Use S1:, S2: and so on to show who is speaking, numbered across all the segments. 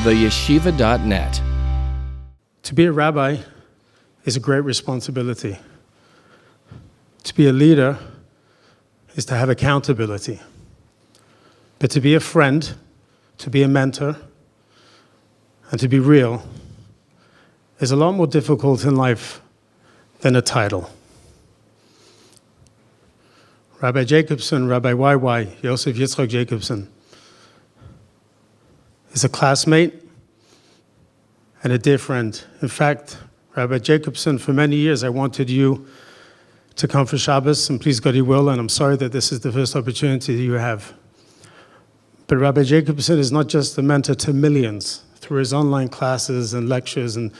S1: theyeshiva.net.
S2: To be a rabbi is a great responsibility. To be a leader is to have accountability. But to be a friend, to be a mentor, and to be real is a lot more difficult in life than a title. Rabbi Jacobson, Rabbi Y.Y., Yosef Yitzchak Jacobson, is a classmate and a dear friend. In fact, Rabbi Jacobson, for many years I wanted you to come for Shabbos, and please God you will, and I'm sorry that this is the first opportunity you have. But Rabbi Jacobson is not just a mentor to millions through his online classes and lectures and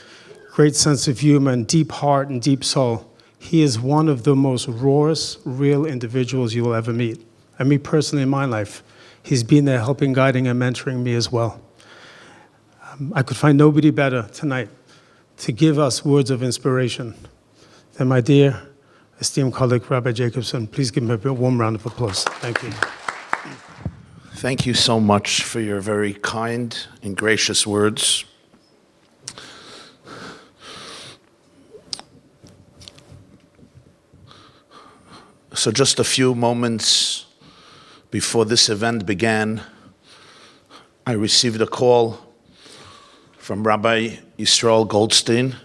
S2: great sense of humor and deep heart and deep soul. He is one of the most rawest, real individuals you will ever meet. And me personally in my life, he's been there helping, guiding, and mentoring me as well. I could find nobody better tonight to give us words of inspiration than my dear, esteemed colleague, Rabbi Jacobson. Please give him a warm round of applause. Thank you.
S3: Thank you so much for your very kind and gracious words. So just a few moments before this event began, I received a call from Rabbi Yisroel Goldstein,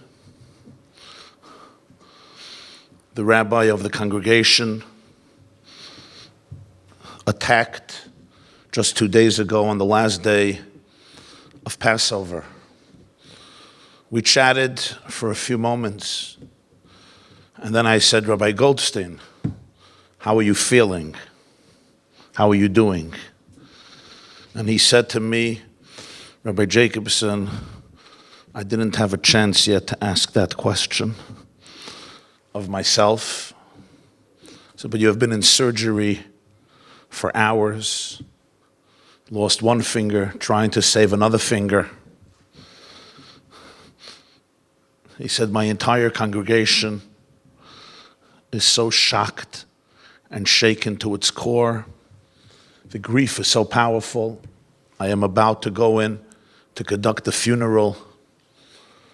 S3: the rabbi of the congregation, attacked just 2 days ago on the last day of Passover. We chatted for a few moments, and then I said, Rabbi Goldstein, how are you feeling? How are you doing? And he said to me, Rabbi Jacobson, I didn't have a chance yet to ask that question of myself. So, but you have been in surgery for hours, lost one finger, trying to save another finger. He said, my entire congregation is so shocked and shaken to its core. The grief is so powerful. I am about to go in to conduct the funeral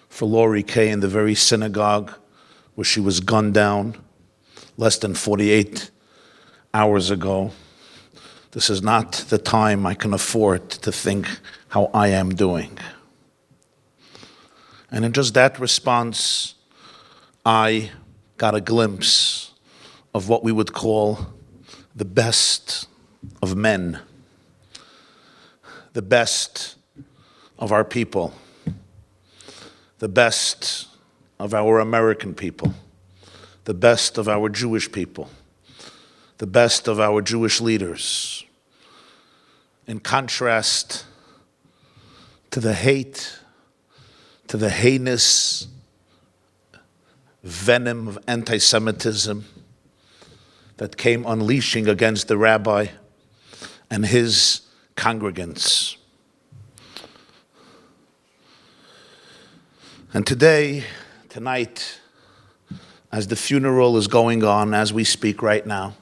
S3: for Lori Kaye in the very synagogue where she was gunned down less than 48 hours ago. This is not the time I can afford to think how I am doing. And in just that response, I got a glimpse of what we would call the best of men, the best of our people, the best of our American people, the best of our Jewish people, the best of our Jewish leaders, in contrast to the hate, to the heinous venom of anti-Semitism that came unleashing against the rabbi and his congregants. And tonight, as the funeral is going on, as we speak right now,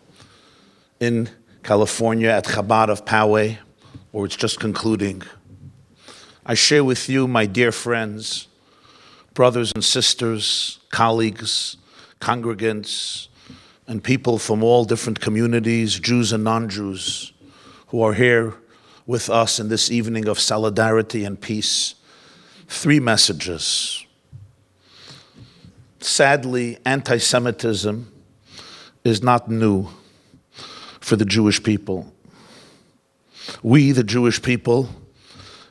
S3: in California at Chabad of Poway, or it's just concluding, I share with you, my dear friends, brothers and sisters, colleagues, congregants, and people from all different communities, Jews and non-Jews, who are here with us in this evening of solidarity and peace. 3 messages. Sadly, anti-Semitism is not new for the Jewish people. We, the Jewish people,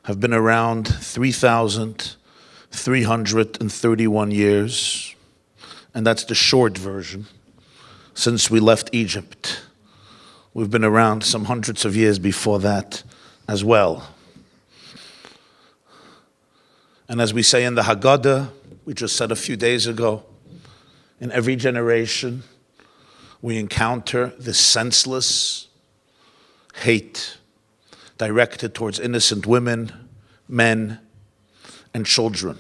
S3: have been around 3,331 years, and that's the short version. Since we left Egypt, we've been around some hundreds of years before that as well. And as we say in the Haggadah, we just said a few days ago, in every generation, we encounter this senseless hate directed towards innocent women, men, and children.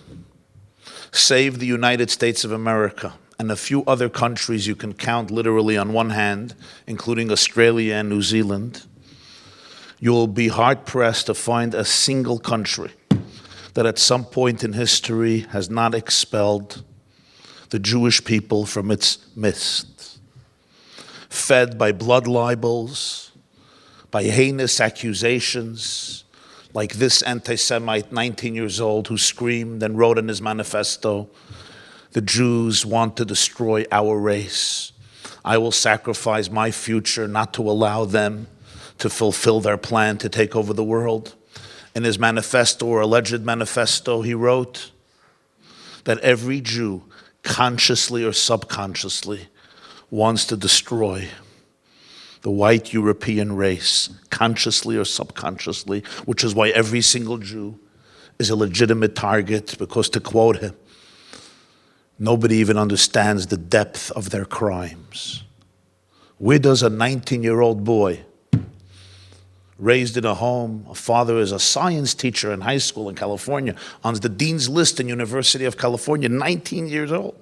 S3: Save the United States of America and a few other countries you can count literally on one hand, including Australia and New Zealand, you will be hard-pressed to find a single country that at some point in history has not expelled the Jewish people from its midst, fed by blood libels, by heinous accusations, like this anti-Semite, 19 years old, who screamed and wrote in his manifesto, "The Jews want to destroy our race. I will sacrifice my future not to allow them to fulfill their plan to take over the world." In his manifesto, or alleged manifesto, he wrote that every Jew, consciously or subconsciously, wants to destroy the white European race, consciously or subconsciously, which is why every single Jew is a legitimate target, because, to quote him, nobody even understands the depth of their crimes. Where does a 19-year-old boy, raised in a home, a father is a science teacher in high school in California, on the dean's list in University of California, 19 years old,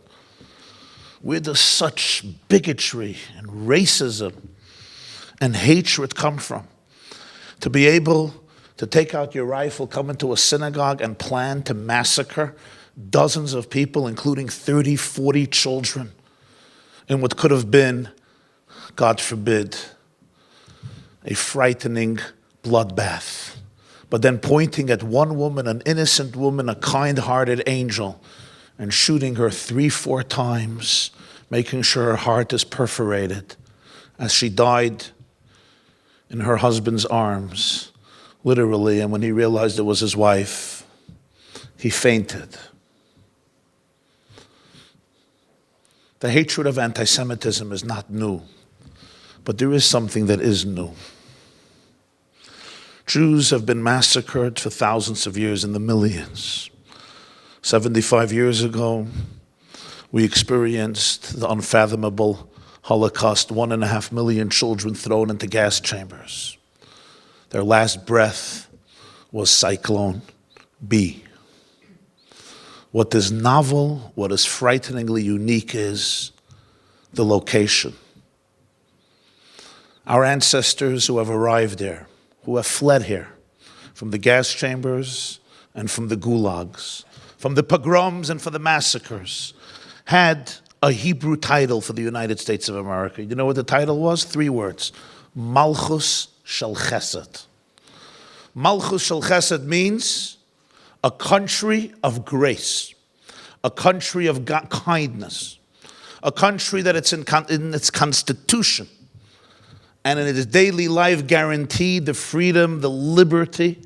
S3: where does such bigotry and racism and hatred come from? To be able to take out your rifle, come into a synagogue, and plan to massacre dozens of people, including 30, 40 children, in what could have been, God forbid, a frightening bloodbath. But then pointing at one woman, an innocent woman, a kind-hearted angel, and shooting her 3-4 times, making sure her heart is perforated as she died in her husband's arms, literally, and when he realized it was his wife, he fainted. The hatred of anti-Semitism is not new, but there is something that is new. Jews have been massacred for thousands of years in the millions. 75 years ago, we experienced the unfathomable Holocaust, 1.5 million children thrown into gas chambers. Their last breath was Cyclone B. What is novel, what is frighteningly unique is the location. Our ancestors who have arrived there, who have fled here from the gas chambers and from the gulags, from the pogroms and from the massacres, had a Hebrew title for the United States of America. You know what the title was? 3 words: Malchus Shel Chesed. Malchus Shel Chesed means a country of grace, a country of kindness, a country that it's in its constitution and in its daily life guaranteed the freedom, the liberty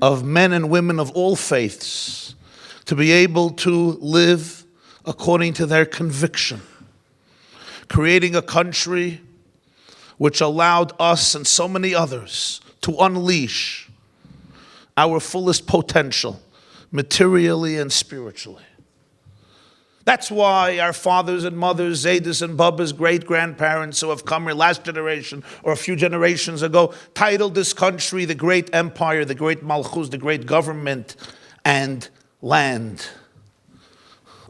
S3: of men and women of all faiths to be able to live according to their conviction, creating a country which allowed us and so many others to unleash our fullest potential, materially and spiritually. That's why our fathers and mothers, Zaydis and Bubba's great-grandparents who have come here last generation or a few generations ago, titled this country the great empire, the great malchus, the great government and land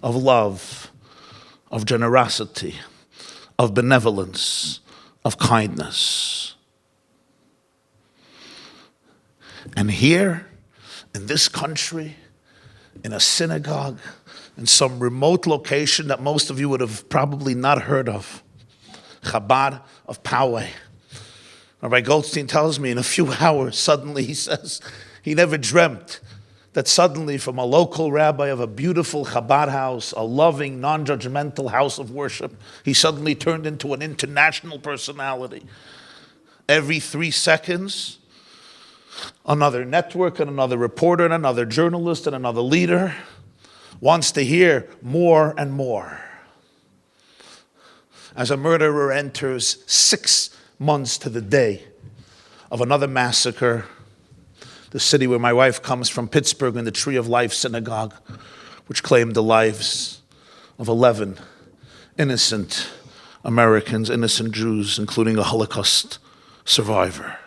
S3: of love, of generosity, of benevolence, of kindness. And here, in this country, in a synagogue, in some remote location that most of you would have probably not heard of, Chabad of Poway. Rabbi Goldstein tells me in a few hours, suddenly he says, he never dreamt that suddenly from a local rabbi of a beautiful Chabad house, a loving, non-judgmental house of worship, he suddenly turned into an international personality. Every 3 seconds, another network and another reporter and another journalist and another leader wants to hear more and more. As a murderer enters 6 months to the day of another massacre, the city where my wife comes from, Pittsburgh, in the Tree of Life synagogue, which claimed the lives of 11 innocent Americans, innocent Jews, including a Holocaust survivor.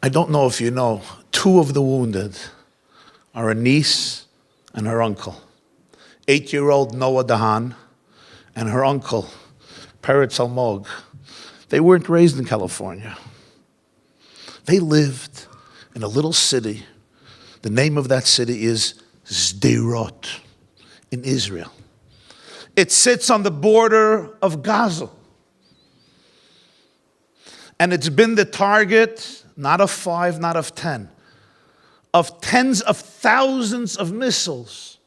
S3: I don't know if you know, 2 of the wounded are a niece and her uncle. 8-year-old Noya Dahan and her uncle, Peretz Almog They weren't raised in California. They lived in a little city. The name of that city is Sderot in Israel. It sits on the border of Gaza. And it's been the target, not of 5, not of 10, of tens of thousands of missiles.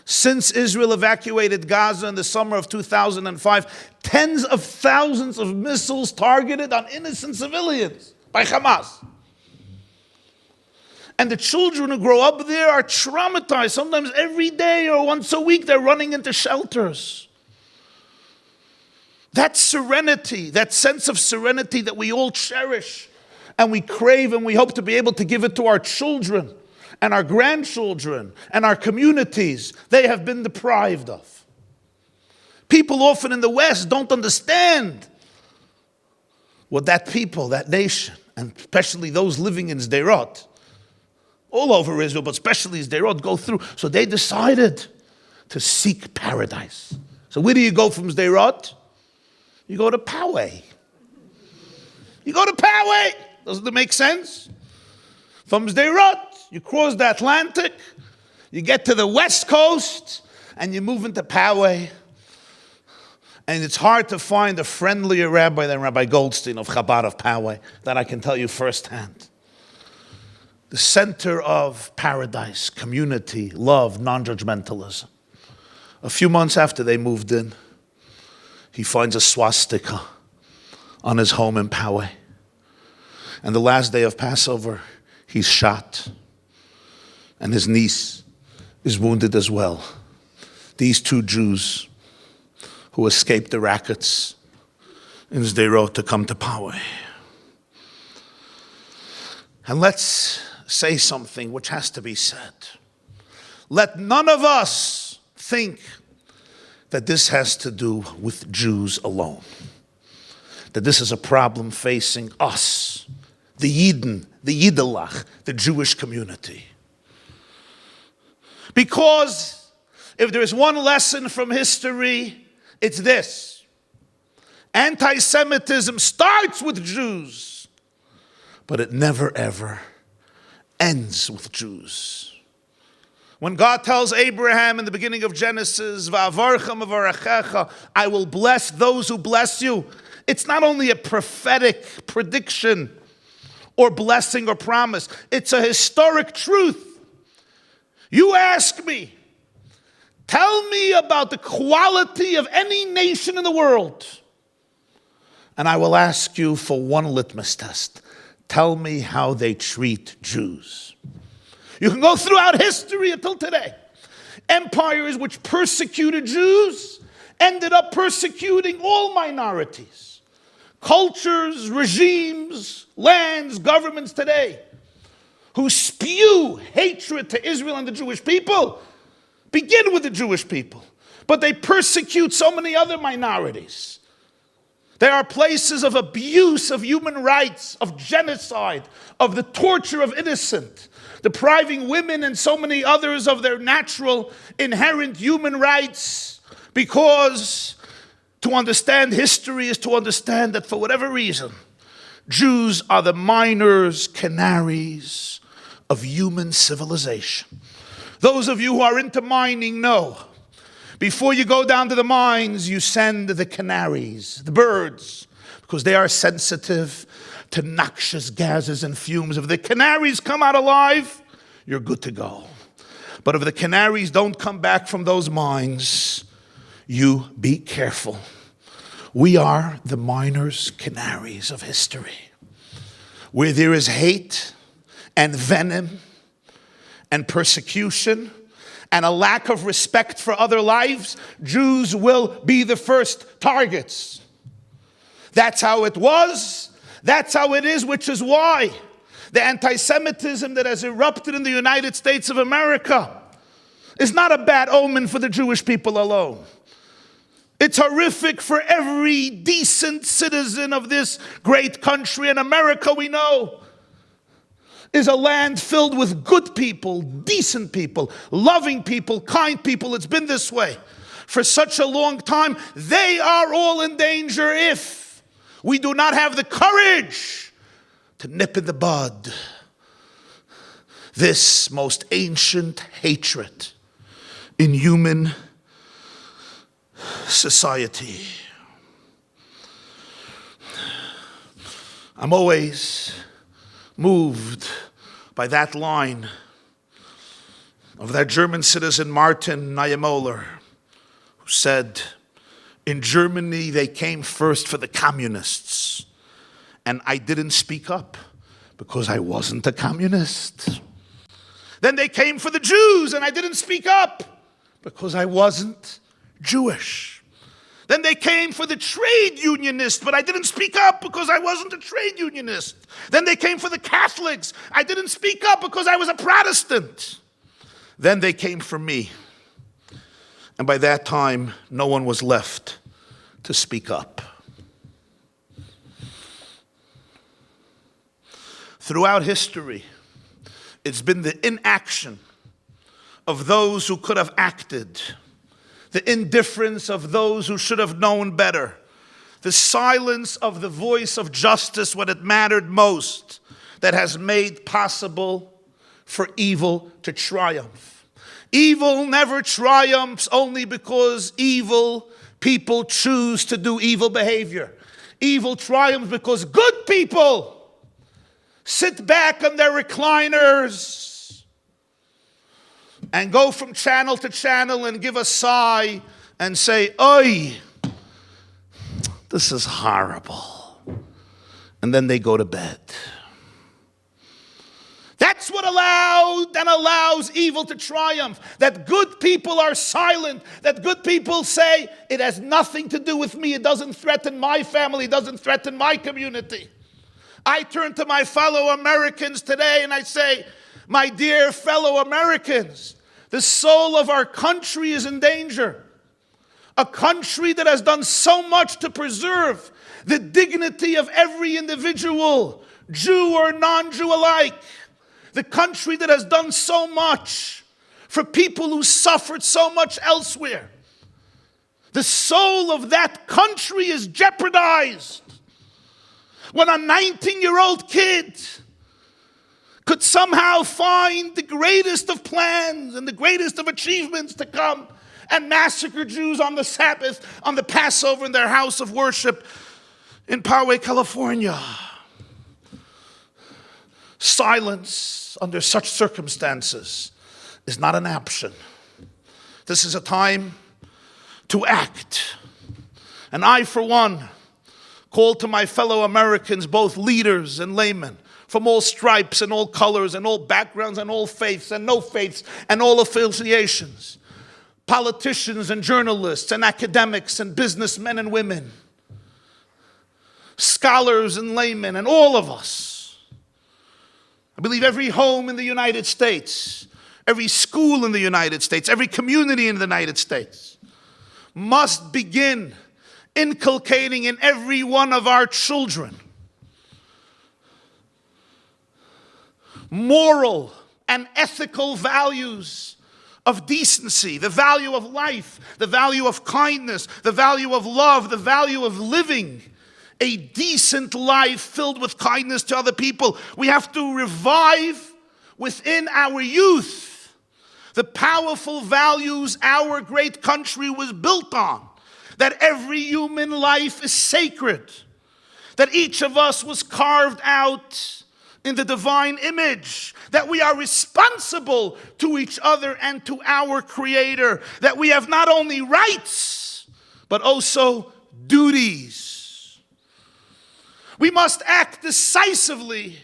S3: Since Israel evacuated Gaza in the summer of 2005, tens of thousands of missiles targeted on innocent civilians by Hamas. And the children who grow up there are traumatized. Sometimes every day or once a week they're running into shelters. That serenity, that sense of serenity that we all cherish and we crave and we hope to be able to give it to our children and our grandchildren and our communities, they have been deprived of. People often in the West don't understand what that people, that nation, and especially those living in Sderot, all over Israel, but especially Sderot, go through. So they decided to seek paradise. So where do you go from Sderot? You go to Poway. You go to Poway. Doesn't it make sense? From Sderot, you cross the Atlantic, you get to the West Coast, and you move into Poway. And it's hard to find a friendlier rabbi than Rabbi Goldstein of Chabad of Poway, that I can tell you firsthand. The center of paradise, community, love, non-judgmentalism. A few months after they moved in, he finds a swastika on his home in Poway. And the last day of Passover, he's shot. And his niece is wounded as well. These two Jews who escaped the rackets in Sderot to come to Poway. And let's say something which has to be said. Let none of us think that this has to do with Jews alone. That this is a problem facing us, the Yidden, the Yiddelach, the Jewish community. Because if there is one lesson from history, it's this. Anti-Semitism starts with Jews, but it never ever ends with Jews. When God tells Abraham in the beginning of Genesis, "Va'avarchem v'arachecha," I will bless those who bless you, it's not only a prophetic prediction or blessing or promise, it's a historic truth. You ask me, tell me about the quality of any nation in the world, and I will ask you for one litmus test. Tell me how they treat Jews. You can go throughout history until today. Empires which persecuted Jews ended up persecuting all minorities. Cultures, regimes, lands, governments today who spew hatred to Israel and the Jewish people begin with the Jewish people, but they persecute so many other minorities. There are places of abuse of human rights, of genocide, of the torture of innocent, depriving women and so many others of their natural, inherent human rights, because to understand history is to understand that for whatever reason, Jews are the miners, canaries of human civilization. Those of you who are into mining know, before you go down to the mines, you send the canaries, the birds, because they are sensitive to noxious gases and fumes. If the canaries come out alive, you're good to go. But if the canaries don't come back from those mines, you be careful. We are the miners' canaries of history. Where there is hate and venom and persecution and a lack of respect for other lives, Jews will be the first targets. That's how it was. That's how it is, which is why the anti-Semitism that has erupted in the United States of America is not a bad omen for the Jewish people alone. It's horrific for every decent citizen of this great country. And America, we know, is a land filled with good people, decent people, loving people, kind people. It's been this way for such a long time. They are all in danger if we do not have the courage to nip in the bud this most ancient hatred in human society. I'm always moved by that line of that German citizen Martin Niemöller, who said, in Germany they came first for the communists, and I didn't speak up because I wasn't a communist. Then they came for the Jews, and I didn't speak up because I wasn't Jewish. Then they came for the trade unionists, but I didn't speak up because I wasn't a trade unionist. Then they came for the Catholics. I didn't speak up because I was a Protestant. Then they came for me. And by that time, no one was left to speak up. Throughout history, it's been the inaction of those who could have acted, the indifference of those who should have known better, the silence of the voice of justice when it mattered most, that has made possible for evil to triumph. Evil never triumphs only because evil people choose to do evil behavior. Evil triumphs because good people sit back on their recliners and go from channel to channel and give a sigh and say, "Oy, this is horrible." And then they go to bed. That's what allows evil to triumph. That good people are silent. That good people say, it has nothing to do with me. It doesn't threaten my family. It doesn't threaten my community. I turn to my fellow Americans today and I say, my dear fellow Americans, the soul of our country is in danger. A country that has done so much to preserve the dignity of every individual, Jew or non-Jew alike. The country that has done so much for people who suffered so much elsewhere. The soul of that country is jeopardized when a 19-year-old kid could somehow find the greatest of plans and the greatest of achievements to come and massacre Jews on the Sabbath, on the Passover in their house of worship in Poway, California. Silence under such circumstances is not an option. This is a time to act. And I, for one, call to my fellow Americans, both leaders and laymen, from all stripes and all colors and all backgrounds and all faiths and no faiths and all affiliations, politicians and journalists and academics and businessmen and women, scholars and laymen and all of us. I believe every home in the United States, every school in the United States, every community in the United States must begin inculcating in every one of our children moral and ethical values of decency, the value of life, the value of kindness, the value of love, the value of living a decent life filled with kindness to other people. We have to revive within our youth the powerful values our great country was built on. That every human life is sacred. That each of us was carved out in the divine image. That we are responsible to each other and to our Creator. That we have not only rights, but also duties. We must act decisively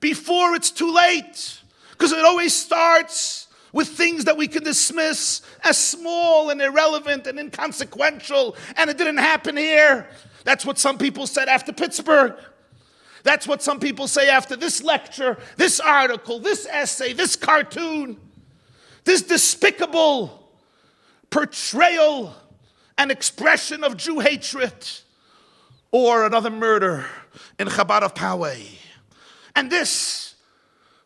S3: before it's too late, because it always starts with things that we can dismiss as small and irrelevant and inconsequential, and it didn't happen here. That's what some people said after Pittsburgh. That's what some people say after this lecture, this article, this essay, this cartoon, this despicable portrayal and expression of Jew hatred, or another murder in Chabad of Poway. And this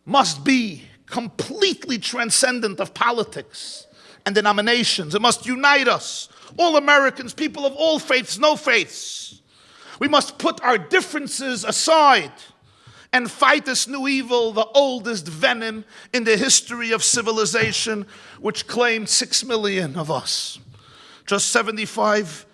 S3: must be completely transcendent of politics and denominations. It must unite us, all Americans, people of all faiths, no faiths. We must put our differences aside and fight this new evil, the oldest venom in the history of civilization, which claimed 6 million of us just 75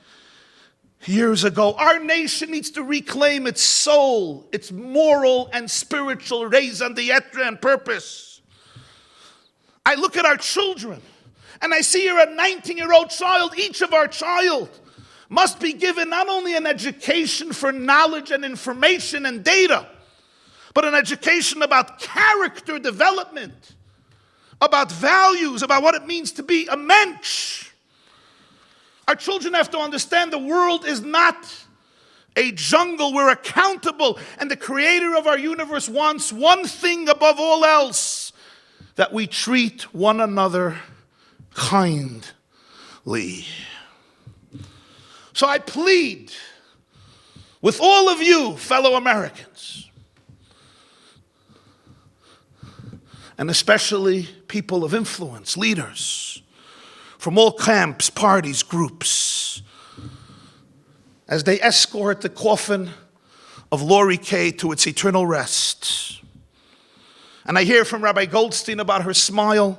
S3: years ago. Our nation needs to reclaim its soul, its moral and spiritual raison d'etre and purpose. I look at our children, and I see here a 19-year-old child. Each of our child must be given not only an education for knowledge and information and data, but an education about character development, about values, about what it means to be a mensch. Our children have to understand the world is not a jungle. We're accountable, and the creator of our universe wants one thing above all else, that we treat one another kindly. So I plead with all of you, fellow Americans, and especially people of influence, leaders from all camps, parties, groups, as they escort the coffin of Lori Kaye to its eternal rest. And I hear from Rabbi Goldstein about her smile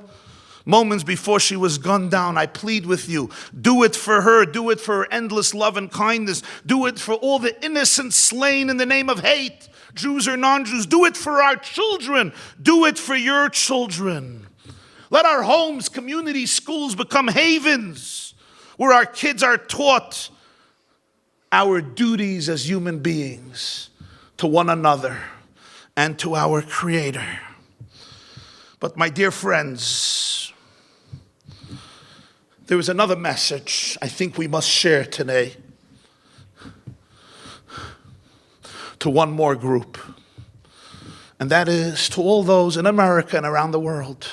S3: moments before she was gunned down. I plead with you, do it for her, do it for her endless love and kindness, do it for all the innocents slain in the name of hate, Jews or non-Jews. Do it for our children, do it for your children. Let our homes, communities, schools become havens where our kids are taught our duties as human beings to one another and to our Creator. But my dear friends, there is another message I think we must share today to one more group, and that is to all those in America and around the world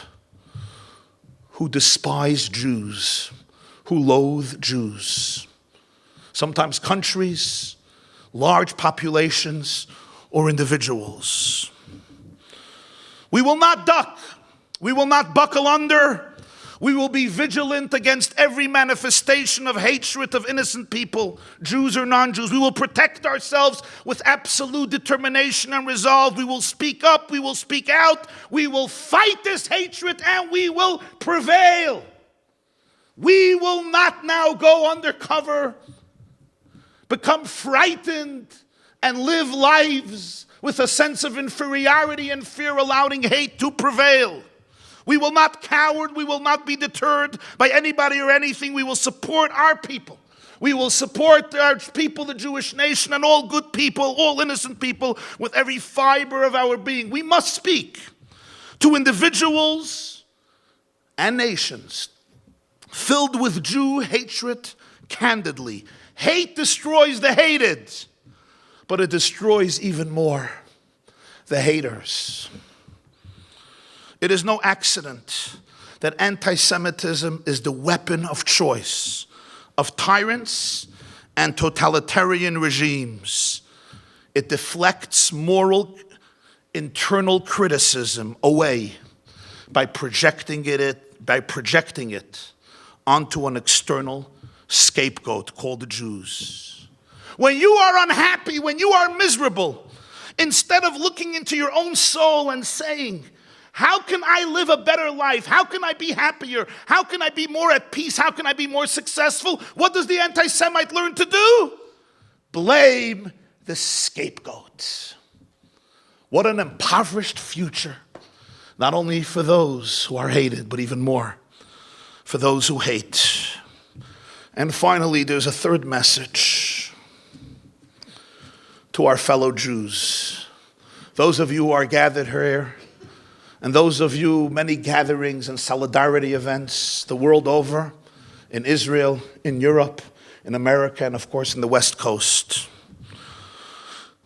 S3: who despise Jews, who loathe Jews. Sometimes countries, large populations, or individuals. We will not duck. We will not buckle under. We will be vigilant against every manifestation of hatred of innocent people, Jews or non-Jews. We will protect ourselves with absolute determination and resolve. We will speak up. We will speak out. We will fight this hatred, and we will prevail. We will not now go undercover, become frightened, and live lives with a sense of inferiority and fear, allowing hate to prevail. We will not cower. We will not be deterred by anybody or anything. We will support our people. We will support our people, the Jewish nation, and all good people, all innocent people, with every fiber of our being. We must speak to individuals and nations filled with Jew hatred candidly. Hate destroys the hated, but it destroys even more the haters. It is no accident that anti-Semitism is the weapon of choice of tyrants and totalitarian regimes. It deflects moral internal criticism away by projecting it onto an external scapegoat called the Jews. When you are unhappy, when you are miserable, instead of looking into your own soul and saying, how can I live a better life? How can I be happier? How can I be more at peace? How can I be more successful? What does the anti-Semite learn to do? Blame the scapegoat. What an impoverished future, not only for those who are hated, but even more for those who hate. And finally, there's a third message to our fellow Jews. Those of you who are gathered here, and those of you, many gatherings and solidarity events the world over, in Israel, in Europe, in America, and of course in the West Coast.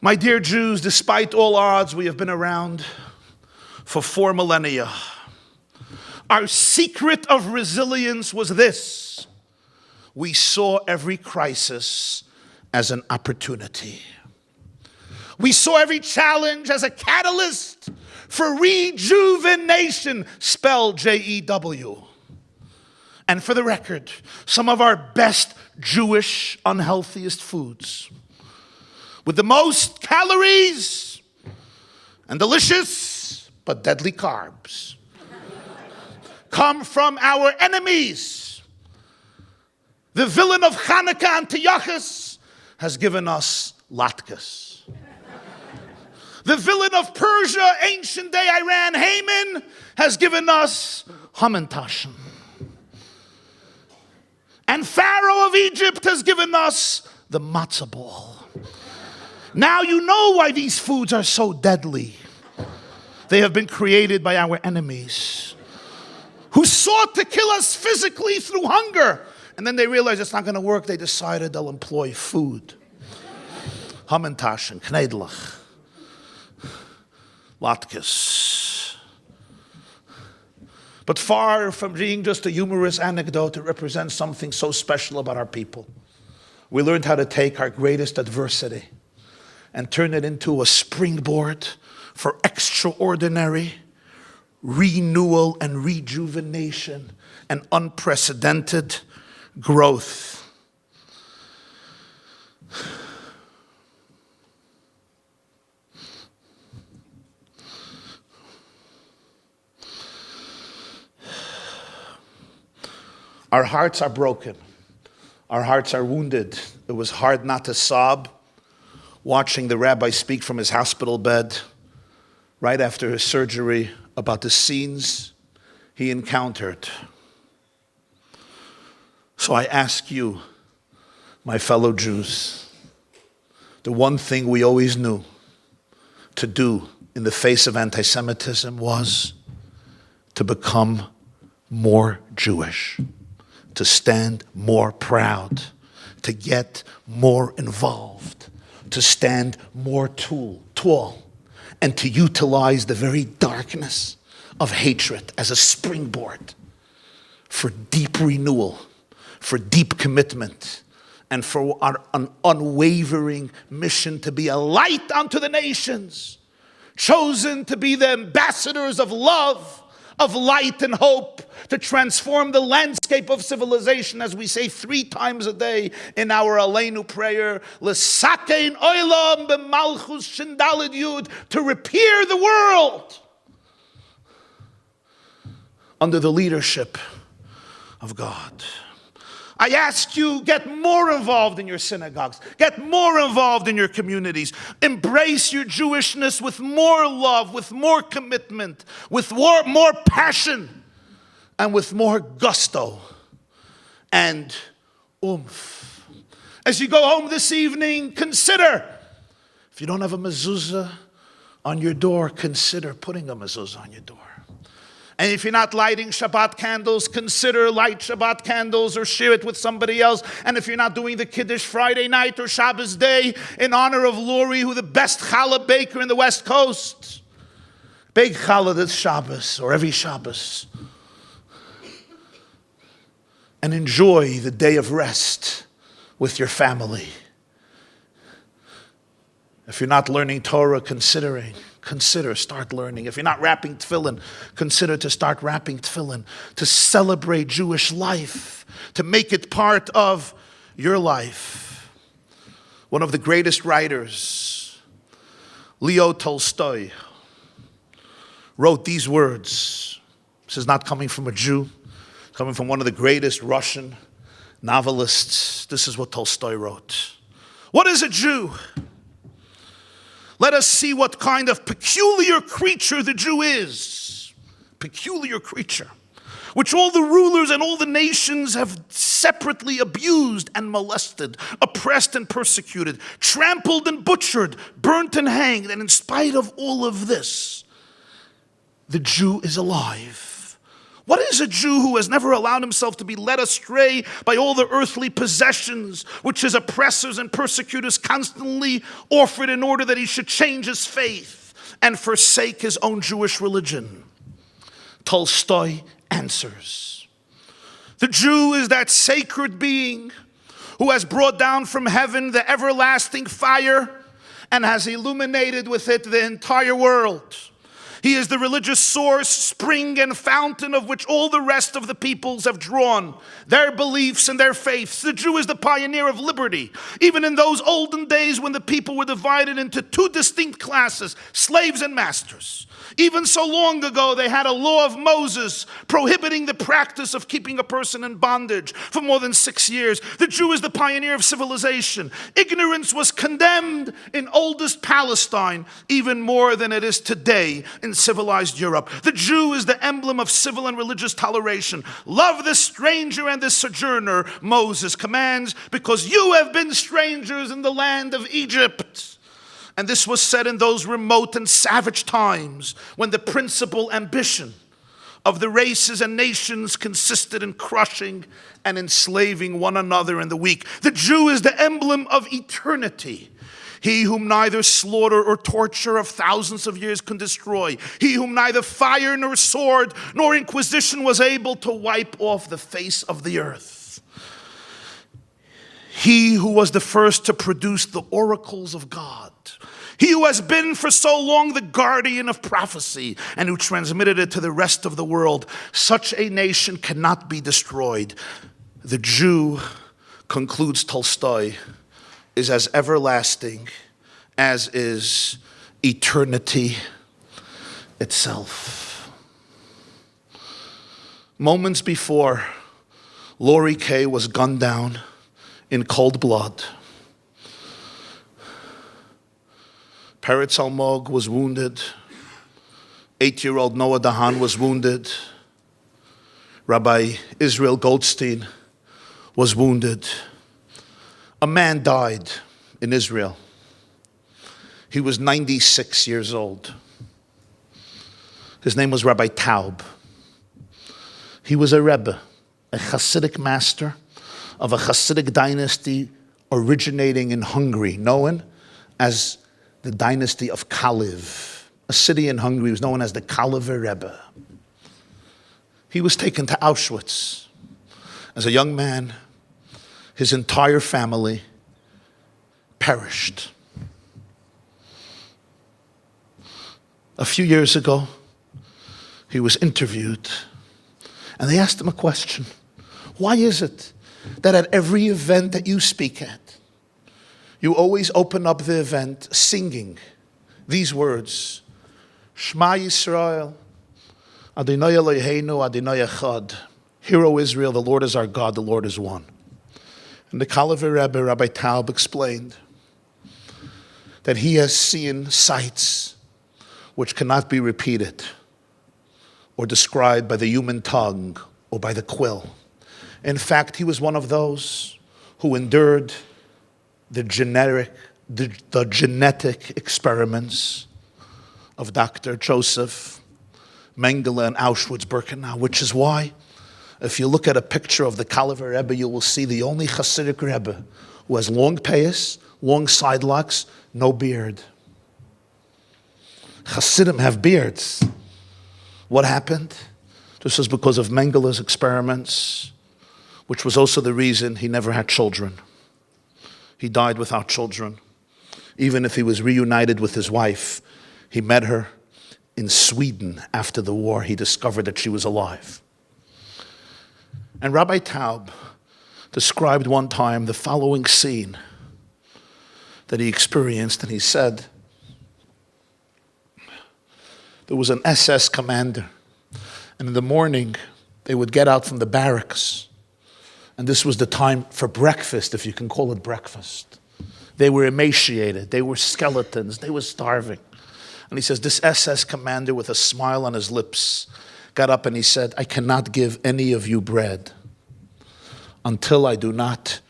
S3: My dear Jews, despite all odds, we have been around for 4 millennia. Our secret of resilience was this: we saw every crisis as an opportunity. We saw every challenge as a catalyst for rejuvenation, spelled J-E-W. And for the record, some of our best Jewish unhealthiest foods with the most calories and delicious but deadly carbs come from our enemies. The villain of Hanukkah, Antiochus, has given us latkes. The villain of Persia, ancient day Iran, Haman, has given us hamantaschen. And Pharaoh of Egypt has given us the matzah ball. Now you know why these foods are so deadly. They have been created by our enemies, who sought to kill us physically through hunger. And then they realized it's not going to work. They decided they'll employ food. Hamantaschen, knedlach, latkes. But far from being just a humorous anecdote, it represents something so special about our people. We learned how to take our greatest adversity and turn it into a springboard for extraordinary renewal and rejuvenation and unprecedented growth. Our hearts are broken. Our hearts are wounded. It was hard not to sob watching the rabbi speak from his hospital bed right after his surgery about the scenes he encountered. So I ask you, my fellow Jews, the one thing we always knew to do in the face of anti-Semitism was to become more Jewish, to stand more proud, to get more involved, to stand more tall, and to utilize the very darkness of hatred as a springboard for deep renewal, for deep commitment, and for an unwavering mission to be a light unto the nations, chosen to be the ambassadors of love, of light and hope, to transform the landscape of civilization, as we say 3 times a day in our Aleinu prayer, L'sakein olam b'malchus shindalid yud, to repair the world under the leadership of God. I ask you, get more involved in your synagogues. Get more involved in your communities. Embrace your Jewishness with more love, with more commitment, with more passion, and with more gusto and oomph. As you go home this evening, consider, if you don't have a mezuzah on your door, consider putting a mezuzah on your door. And if you're not lighting Shabbat candles, consider light Shabbat candles or share it with somebody else. And if you're not doing the Kiddush Friday night or Shabbos day in honor of Lori, who the best challah baker in the West Coast, bake challah this Shabbos or every Shabbos. And enjoy the day of rest with your family. If you're not learning Torah, consider, start learning. If you're not wrapping tefillin, consider to start wrapping tefillin, to celebrate Jewish life, to make it part of your life. One of the greatest writers, Leo Tolstoy, wrote these words. This is not coming from a Jew, coming from one of the greatest Russian novelists. This is what Tolstoy wrote. What is a Jew? Let us see what kind of peculiar creature the Jew is. Peculiar creature, which all the rulers and all the nations have separately abused and molested, oppressed and persecuted, trampled and butchered, burnt and hanged. And in spite of all of this, the Jew is alive. What is a Jew who has never allowed himself to be led astray by all the earthly possessions which his oppressors and persecutors constantly offered in order that he should change his faith and forsake his own Jewish religion? Tolstoy answers, the Jew is that sacred being who has brought down from heaven the everlasting fire and has illuminated with it the entire world. He is the religious source, spring, and fountain of which all the rest of the peoples have drawn their beliefs and their faiths. The Jew is the pioneer of liberty. Even in those olden days when the people were divided into two distinct classes, slaves and masters. Even so long ago, they had a law of Moses prohibiting the practice of keeping a person in bondage for more than 6 years. The Jew is the pioneer of civilization. Ignorance was condemned in oldest Palestine, even more than it is today in civilized Europe. The Jew is the emblem of civil and religious toleration. Love the stranger and the sojourner, Moses commands, because you have been strangers in the land of Egypt. And this was said in those remote and savage times when the principal ambition of the races and nations consisted in crushing and enslaving one another and the weak. The Jew is the emblem of eternity. He whom neither slaughter or torture of thousands of years can destroy. He whom neither fire nor sword nor inquisition was able to wipe off the face of the earth. He who was the first to produce the oracles of God. He who has been for so long the guardian of prophecy and who transmitted it to the rest of the world. Such a nation cannot be destroyed. The Jew, concludes Tolstoy, is as everlasting as is eternity itself. Moments before, Lori Kaye was gunned down in cold blood. Peretz Almog was wounded. 8-year-old Noya Dahan was wounded. Rabbi Yisroel Goldstein was wounded. A man died in Israel. He was 96 years old. His name was Rabbi Taub. He was a Rebbe, a Hasidic master of a Hasidic dynasty originating in Hungary, known as the dynasty of Kalev. A city in Hungary was known as the Kalever Rebbe. He was taken to Auschwitz. As a young man, his entire family perished. A few years ago, he was interviewed, and they asked him a question. Why is it that at every event that you speak at, you always open up the event singing these words, Shema Yisrael, Adonai Eloheinu, Adonai Echad. Hear, O Israel, the Lord is our God, the Lord is one. And the Kalever Rebbe, Rabbi Taub, explained that he has seen sights which cannot be repeated or described by the human tongue or by the quill. In fact, he was one of those who endured the genetic experiments of Dr. Joseph Mendel and Auschwitz-Birkenau, which is why, if you look at a picture of the Kalever Rebbe, you will see the only Hasidic Rebbe who has long payas, long side locks, no beard. Hasidim have beards. What happened? This was because of Mengel's experiments, which was also the reason he never had children. He died without children. Even if he was reunited with his wife, he met her in Sweden after the war. He discovered that she was alive. And Rabbi Taub described one time the following scene that he experienced, and he said, there was an SS commander, and in the morning they would get out from the barracks, and this was the time for breakfast, if you can call it breakfast. They were emaciated, they were skeletons, they were starving. And he says, this SS commander with a smile on his lips got up and he said, I cannot give any of you bread until I do not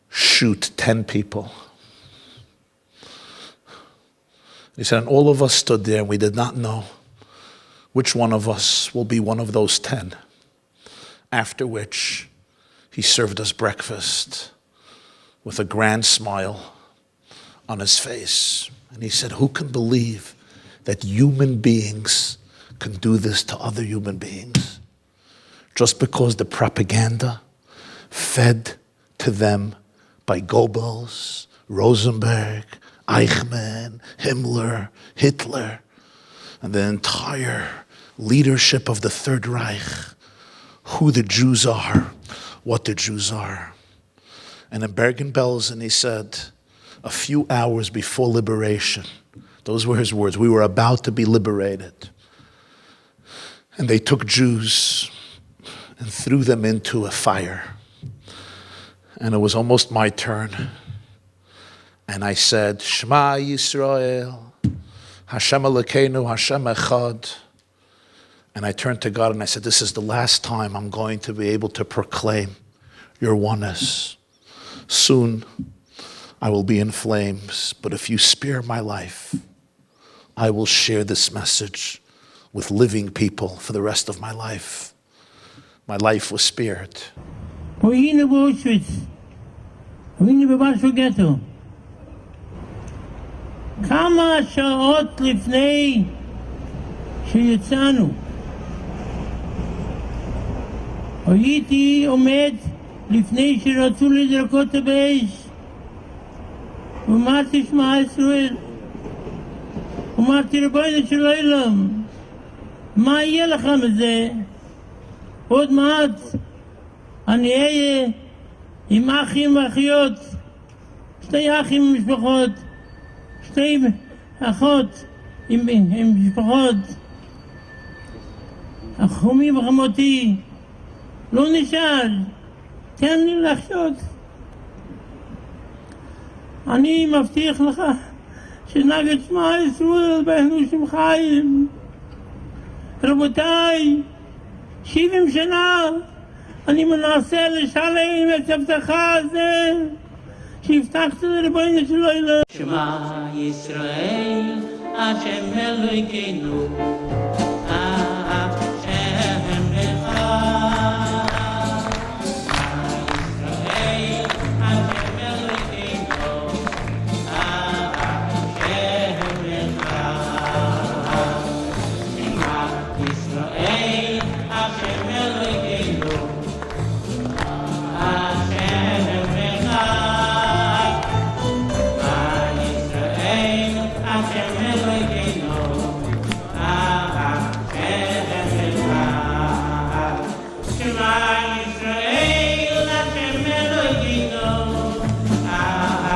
S3: shoot 10 people. He said, and all of us stood there and we did not know which one of us will be one of those 10. After which, he served us breakfast with a grand smile on his face. And he said, who can believe that human beings can do this to other human beings? Just because the propaganda fed to them by Goebbels, Rosenberg, Eichmann, Himmler, Hitler, and the entire leadership of the Third Reich, who the Jews are, what the Jews are. And in Bergen-Belsen, he said, a few hours before liberation, those were his words, we were about to be liberated. And they took Jews and threw them into a fire. And it was almost my turn. And I said, Shema Yisrael, Hashem Elokeinu, Hashem Echad. And I turned to God and I said, this is the last time I'm going to be able to proclaim your oneness. Soon I will be in flames, but if you spare my life, I will share this message with living people for the rest of my life. My life was spared.
S1: היינו באושוויץ, היינו בבלפור גטו. כמה שעות לפני שיצאנו, הייתי עומד לפני שרצו לזרקות את האש, ואמרתי שמע ישראל, אמרתי ריבונו של עולם, מה יהיה לך מזה? עוד מעט אני אהיה עם אחים ואחיות, שתי אחים ומשפחות, שתי אחות עם משפחות, חומי וחמותי, לא נשאר, תן לי לחיות. אני מבטיח לך שנגד שמע ישראל בהנו שם חיים. רבותיי, 70 שנה אני מנסה לשלם את הבטחה הזה שהבטחת לריבונו של עולם. שמע ישראל, השם אלוהינו, השם אחד. ישראל, השם אלוהינו, השם אחד. שמע ישראל, השם אלוהינו,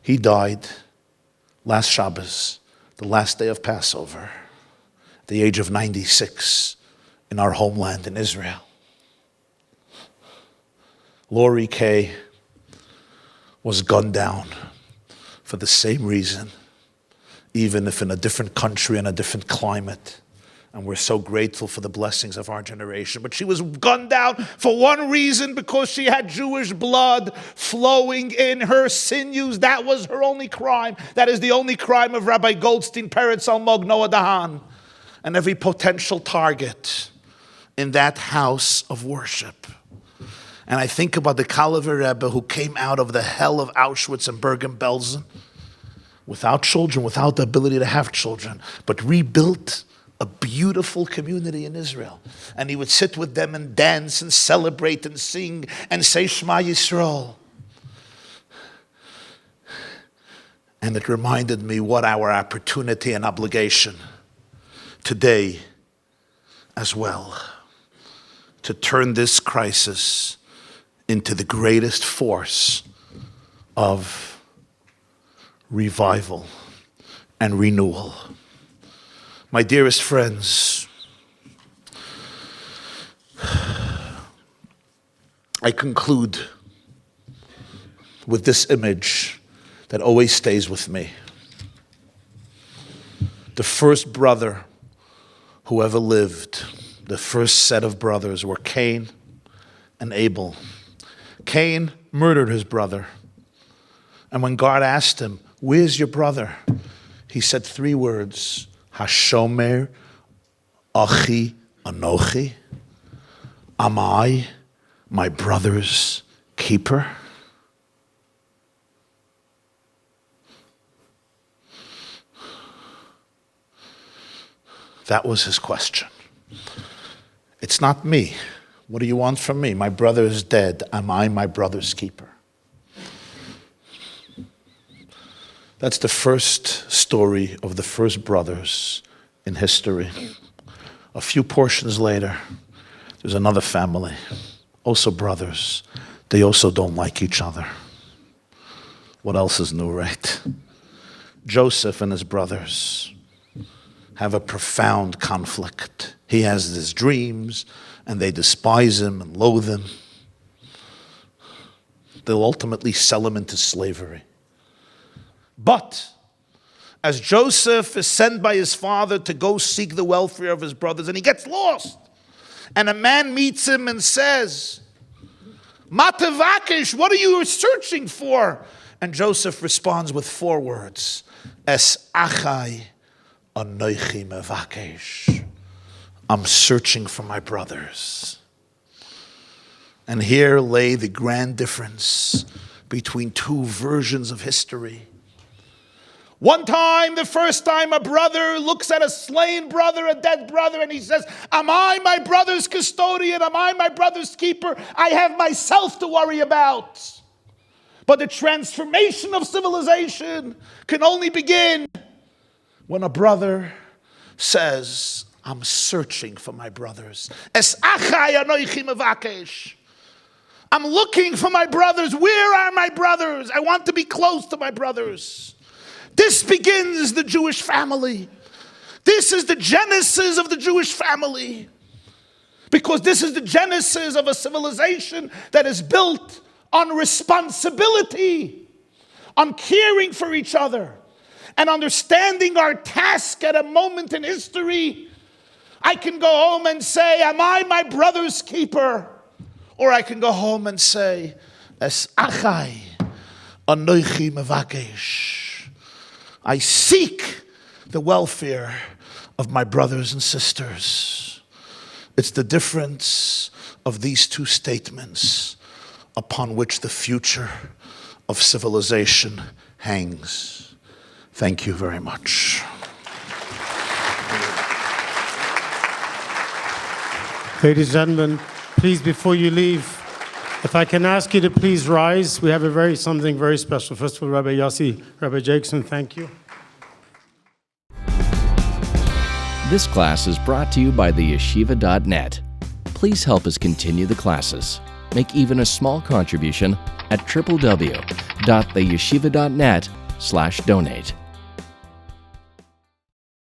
S3: He died last Shabbos, the last day of Passover, at the age of 96 in our homeland in Israel. Lori Kaye was gunned down for the same reason, even if in a different country and a different climate. And we're so grateful for the blessings of our generation. But she was gunned down for one reason, because she had Jewish blood flowing in her sinews. That was her only crime. That is the only crime of Rabbi Goldstein, Peretz, Almog, Noya Dahan, and every potential target in that house of worship. And I think about the Kalever Rebbe who came out of the hell of Auschwitz and Bergen-Belsen without children, without the ability to have children, but rebuilt a beautiful community in Israel. And he would sit with them and dance and celebrate and sing and say Shema Yisrael. And it reminded me what our opportunity and obligation today as well, to turn this crisis into the greatest force of revival and renewal. My dearest friends, I conclude with this image that always stays with me. The first brother who ever lived, the first set of brothers were Cain and Abel. Cain murdered his brother. And when God asked him, "Where's your brother?" he said 3 words, "Hashomer achi anochi." Am I my brother's keeper? That was his question. It's not me. What do you want from me? My brother is dead. Am I my brother's keeper? That's the first story of the first brothers in history. A few portions later, there's another family, also brothers. They also don't like each other. What else is new, right? Joseph and his brothers have a profound conflict. He has his dreams, and they despise him and loathe him. They'll ultimately sell him into slavery. But as Joseph is sent by his father to go seek the welfare of his brothers, and he gets lost, and a man meets him and says, "Matavakish, what are you searching for?" And Joseph responds with 4 words, "Es achai anochi mevakesh." I'm searching for my brothers. And here lay the grand difference between 2 versions of history. One time, the first time, a brother looks at a slain brother, a dead brother, and he says, "Am I my brother's custodian? Am I my brother's keeper? I have myself to worry about." But the transformation of civilization can only begin when a brother says, "I'm searching for my brothers. Es achai anochi mevakesh." I'm looking for my brothers. Where are my brothers? I want to be close to my brothers. This begins the Jewish family. This is the genesis of the Jewish family. Because this is the genesis of a civilization that is built on responsibility, on caring for each other, and understanding our task at a moment in history. I can go home and say, "Am I my brother's keeper?" Or I can go home and say, "Es achai anochi mevakesh." I seek the welfare of my brothers and sisters. It's the difference of these 2 statements upon which the future of civilization hangs. Thank you very much.
S2: Ladies and gentlemen, please, before you leave, if I can ask you to please rise. We have something very special. First of all, Rabbi Yossi, Rabbi Jacobson, thank you.
S4: This class is brought to you by theyeshiva.net. Please help us continue the classes. Make even a small contribution at www.theyeshiva.net/donate.